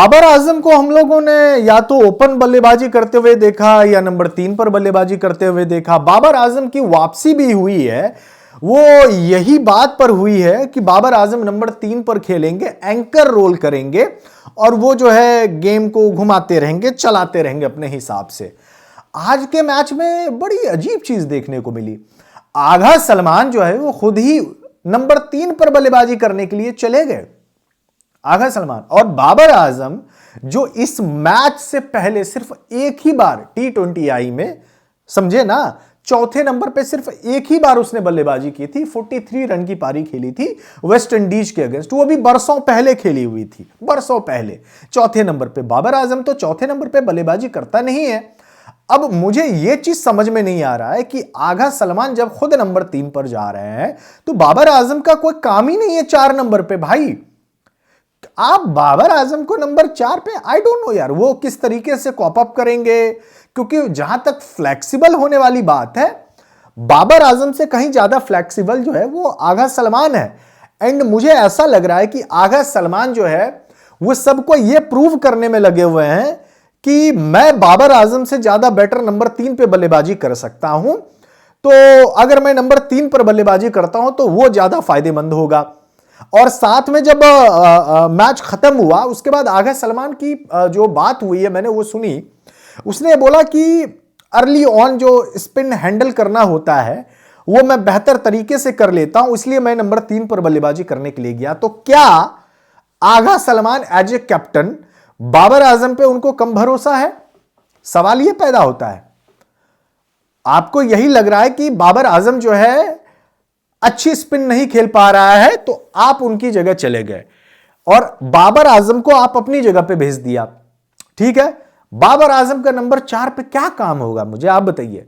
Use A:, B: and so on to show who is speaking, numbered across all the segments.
A: बाबर आजम को हम लोगों ने या तो ओपन बल्लेबाजी करते हुए देखा या नंबर 3 पर बल्लेबाजी करते हुए देखा। बाबर आजम की वापसी भी हुई है, वो यही बात पर हुई है कि बाबर आजम नंबर 3 पर खेलेंगे, एंकर रोल करेंगे और वो जो है गेम को घुमाते रहेंगे, चलाते रहेंगे अपने हिसाब से। आज के मैच में बड़ी अजीब चीज देखने को मिली। आगा सलमान जो है वो खुद ही नंबर 3 पर बल्लेबाजी करने के लिए चले गए, आगा सलमान। और बाबर आजम जो इस मैच से पहले सिर्फ एक ही बार T20I में, समझे ना, चौथे नंबर पे सिर्फ एक ही बार उसने बल्लेबाजी की थी, 43 रन की पारी खेली थी वेस्ट इंडीज के अगेंस्ट, वो भी बरसों पहले खेली हुई थी, बरसों पहले। चौथे नंबर पे बाबर आजम तो चौथे नंबर पे बल्लेबाजी करता नहीं है। अब मुझे यह चीज समझ में नहीं आ रहा है कि आगा सलमान जब खुद नंबर 3 पर जा रहे हैं तो बाबर आजम का कोई काम ही नहीं है 4 नंबर पे। भाई आप बाबर आजम को नंबर 4 पे, आई डोंट नो यार वो किस तरीके से कॉप अप करेंगे, क्योंकि जहां तक फ्लेक्सिबल होने वाली बात है, बाबर आजम से कहीं ज्यादा फ्लेक्सिबल जो है वो आगा सलमान है। एंड मुझे ऐसा लग रहा है कि आगा सलमान जो है वो सबको ये प्रूव करने में लगे हुए हैं कि मैं बाबर आजम से ज्यादा बेटर नंबर 3 पे बल्लेबाजी कर सकता हूं, तो अगर मैं नंबर 3 पर बल्लेबाजी करता हूं तो वो ज्यादा फायदेमंद होगा। और साथ में जब मैच खत्म हुआ उसके बाद आगा सलमान की जो बात हुई है मैंने वो सुनी, उसने बोला कि अर्ली ऑन जो स्पिन हैंडल करना होता है वो मैं बेहतर तरीके से कर लेता हूं, इसलिए मैं नंबर 3 पर बल्लेबाजी करने के लिए गया। तो क्या Agha Salman as a captain Babar Azam पे उनको कम भरोसा है? सवाल यह पैदा होता है। आपको यही लग रहा है कि बाबर आजम जो है अच्छी स्पिन नहीं खेल पा रहा है तो आप उनकी जगह चले गए और बाबर आजम को आप अपनी जगह पे भेज दिया। ठीक है, बाबर आजम का नंबर 4 पे क्या काम होगा मुझे आप बताइए।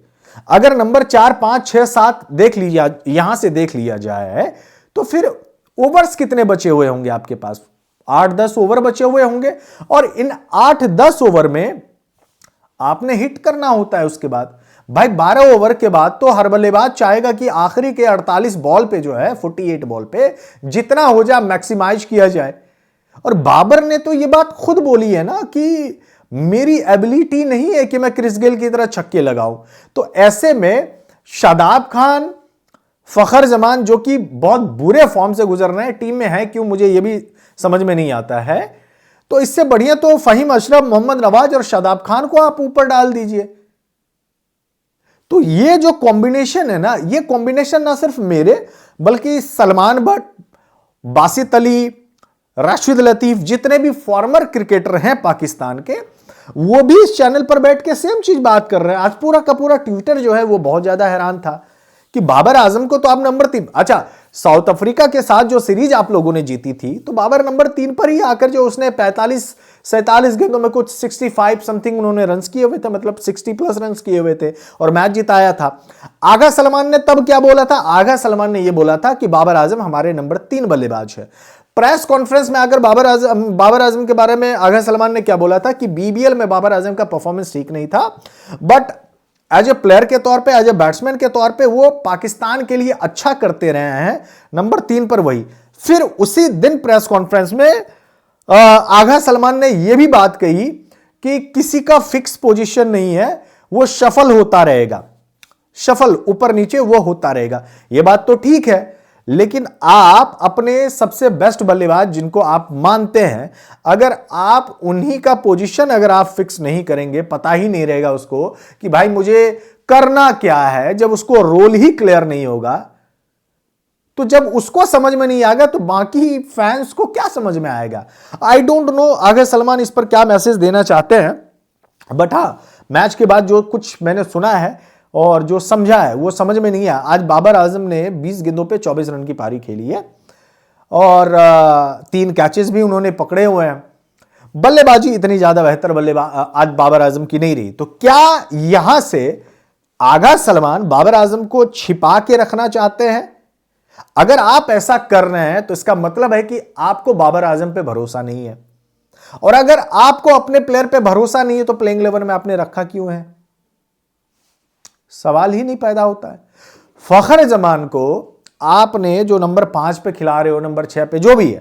A: अगर नंबर 4, 5, 6, 7 देख लिया, यहां से देख लिया जाए तो फिर ओवर्स कितने बचे हुए होंगे आपके पास? 8-10 ओवर बचे हुए होंगे और इन 8-10 ओवर में आपने हिट करना होता है। उसके बाद भाई 12 ओवर के बाद तो हर बल्लेबाज चाहेगा कि आखिरी के 48 बॉल पे जो है 48 बॉल पे जितना हो जाए मैक्सिमाइज किया जाए। और बाबर ने तो ये बात खुद बोली है ना कि मेरी एबिलिटी नहीं है कि मैं क्रिस गेल की तरह छक्के लगाऊं। तो ऐसे में शादाब खान, फखर जमान जो कि बहुत बुरे फॉर्म से गुजर रहे हैं, टीम में है क्यों मुझे यह भी समझ में नहीं आता है, तो इससे बढ़िया तो फहीम अशरफ, मोहम्मद नवाज और शादाब खान को आप ऊपर डाल दीजिए। तो ये जो कॉम्बिनेशन है ना, ये कॉम्बिनेशन ना सिर्फ मेरे बल्कि सलमान बट, बासित अली, राशिद लतीफ, जितने भी फॉर्मर क्रिकेटर हैं पाकिस्तान के, वो भी इस चैनल पर बैठ के सेम चीज बात कर रहे हैं। आज पूरा का पूरा ट्विटर जो है वो बहुत ज्यादा हैरान था कि बाबर आजम को तो आप नंबर 3, अच्छा साउथ अफ्रीका के साथ जो सीरीज आप लोगों ने जीती थी तो बाबर नंबर 3 पर ही आकर जो उसने 45-47 गेंदों में कुछ 65 समथिंग उन्होंने रन्स किए हुए थे, मतलब 60 प्लस रन्स किए हुए थे और मैच जिताया था। आगा सलमान ने तब क्या बोला था? आगा सलमान ने यह बोला था कि बाबर आजम हमारे नंबर 3 बल्लेबाज है। प्रेस कॉन्फ्रेंस में अगर बाबर आजम के बारे में आगा सलमान ने क्या बोला था कि बीबीएल में बाबर आजम का परफॉर्मेंस ठीक नहीं था, बट एज ए प्लेयर के तौर पे, एज ए बैट्समैन के तौर पे वो पाकिस्तान के लिए अच्छा करते रहे हैं, नंबर 3 पर वही। फिर उसी दिन प्रेस कॉन्फ्रेंस में आगा सलमान ने यह भी बात कही कि किसी का फिक्स पोजीशन नहीं है, वो शफल होता रहेगा, शफल ऊपर नीचे वो होता रहेगा। यह बात तो ठीक है, लेकिन आप अपने सबसे बेस्ट बल्लेबाज जिनको आप मानते हैं, अगर आप उन्हीं का पोजीशन अगर आप फिक्स नहीं करेंगे, पता ही नहीं रहेगा उसको कि भाई मुझे करना क्या है, जब उसको रोल ही क्लियर नहीं होगा, तो जब उसको समझ में नहीं आएगा तो बाकी फैंस को क्या समझ में आएगा? आई डोंट नो आगे सलमान इस पर क्या मैसेज देना चाहते हैं, बट हाँ मैच के बाद जो कुछ मैंने सुना है और जो समझा है वो समझ में नहीं आया। आज बाबर आजम ने 20 गेंदों पे 24 रन की पारी खेली है और 3 कैचेस भी उन्होंने पकड़े हुए हैं। बल्लेबाजी इतनी ज्यादा बेहतर बल्लेबाज आज बाबर आजम की नहीं रही। तो क्या यहां से आगा सलमान बाबर आजम को छिपा के रखना चाहते हैं? अगर आप ऐसा कर रहे हैं तो इसका मतलब है कि आपको बाबर आजम पे भरोसा नहीं है, और अगर आपको अपने प्लेयर पे भरोसा नहीं है तो प्लेइंग 11 में आपने रखा क्यों है? सवाल ही नहीं पैदा होता है। फखर जमान को आपने जो नंबर 5 पे खिला रहे हो, नंबर 6 पे जो भी है,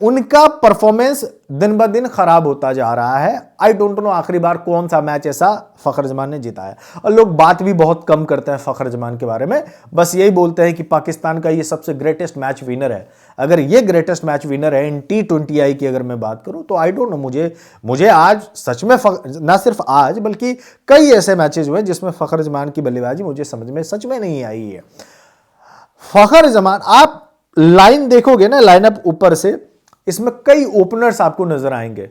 A: उनका परफॉर्मेंस दिन ब दिन खराब होता जा रहा है। आई डोंट नो आखिरी बार कौन सा मैच ऐसा फखर जमान ने जिताया, और लोग बात भी बहुत कम करते हैं फखर जमान के बारे में, बस यही बोलते हैं कि पाकिस्तान का ये सबसे ग्रेटेस्ट मैच विनर है। अगर ये ग्रेटेस्ट मैच विनर है इन T20I की अगर मैं बात करूं तो आई डोंट नो, मुझे आज सच में ना सिर्फ आज बल्कि कई ऐसे मैचेस हुए जिसमें फखर जमान की बल्लेबाजी मुझे समझ में सच में नहीं आई है। फखर जमान, आप लाइन देखोगे ना, लाइनअप ऊपर से, इसमें कई ओपनर्स आपको नजर आएंगे।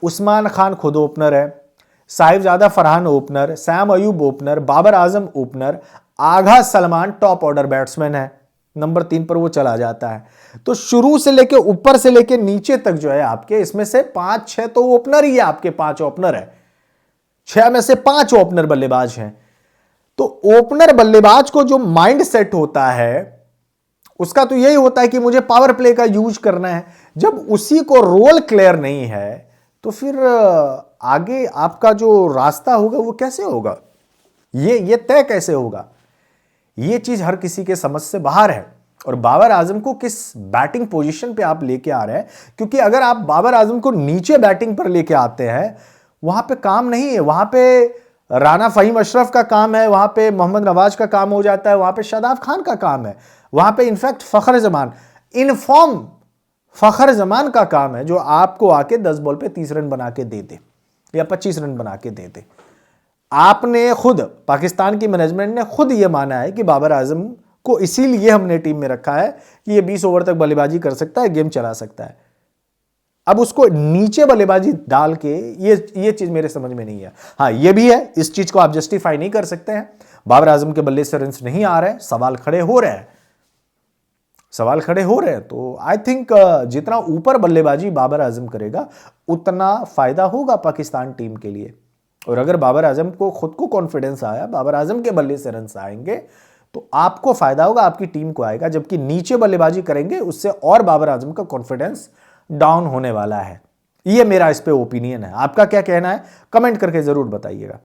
A: उस्मान खान खुद ओपनर है, Sahibzada Farhan opener, Saim Ayub opener, Babar Azam opener, Agha Salman top order batsman है, नंबर 3 पर वो चला जाता है। तो शुरू से लेके ऊपर से लेके नीचे तक जो है आपके, इसमें से 5-6 तो ओपनर ही है, आपके 5 ओपनर है, 6 में से 5 ओपनर बल्लेबाज हैं। तो ओपनर बल्लेबाज को जो माइंड सेट होता है उसका तो यही होता है कि मुझे पावर प्ले का यूज करना है। जब उसी को रोल क्लियर नहीं है तो फिर आगे आपका जो रास्ता होगा वो कैसे होगा, ये तय कैसे होगा? ये चीज हर किसी के समझ से बाहर है। और बाबर आजम को किस बैटिंग पोजीशन पे आप लेके आ रहे हैं, क्योंकि अगर आप बाबर आजम को नीचे बैटिंग पर लेके आते हैं, वहां पे काम नहीं है, वहां पे राना फहीम अशरफ का काम है, वहां पे मोहम्मद नवाज का काम हो जाता है, वहां पे शादाब खान का काम है, वहां पे इनफैक्ट फखर जमान, इनफॉर्म फखर जमान का काम है जो आपको आके 10 बॉल पे 30 रन बना के दे दे या 25 रन बना के दे दे। आपने खुद, पाकिस्तान की मैनेजमेंट ने खुद यह माना है कि बाबर आजम को इसीलिए हमने टीम में रखा है कि ये 20 ओवर तक बल्लेबाजी कर सकता है, गेम चला सकता है। अब उसको नीचे बल्लेबाजी डाल के ये चीज मेरे समझ में नहीं है। हाँ, ये भी है, इस चीज को आप जस्टिफाई नहीं कर सकते हैं, बाबर आजम के बल्ले से रन्स नहीं आ रहे, सवाल खड़े हो रहे हैं, तो आई थिंक जितना ऊपर बल्लेबाजी बाबर आजम करेगा उतना फायदा होगा पाकिस्तान टीम के लिए। और अगर बाबर आजम को खुद को कॉन्फिडेंस आया, बाबर आजम के बल्ले से रन्स आएंगे तो आपको फायदा होगा, आपकी टीम को आएगा। जबकि नीचे बल्लेबाजी करेंगे उससे और बाबर आजम का कॉन्फिडेंस डाउन होने वाला है। ये मेरा इस पे ओपिनियन है। आपका क्या कहना है कमेंट करके जरूर बताइएगा।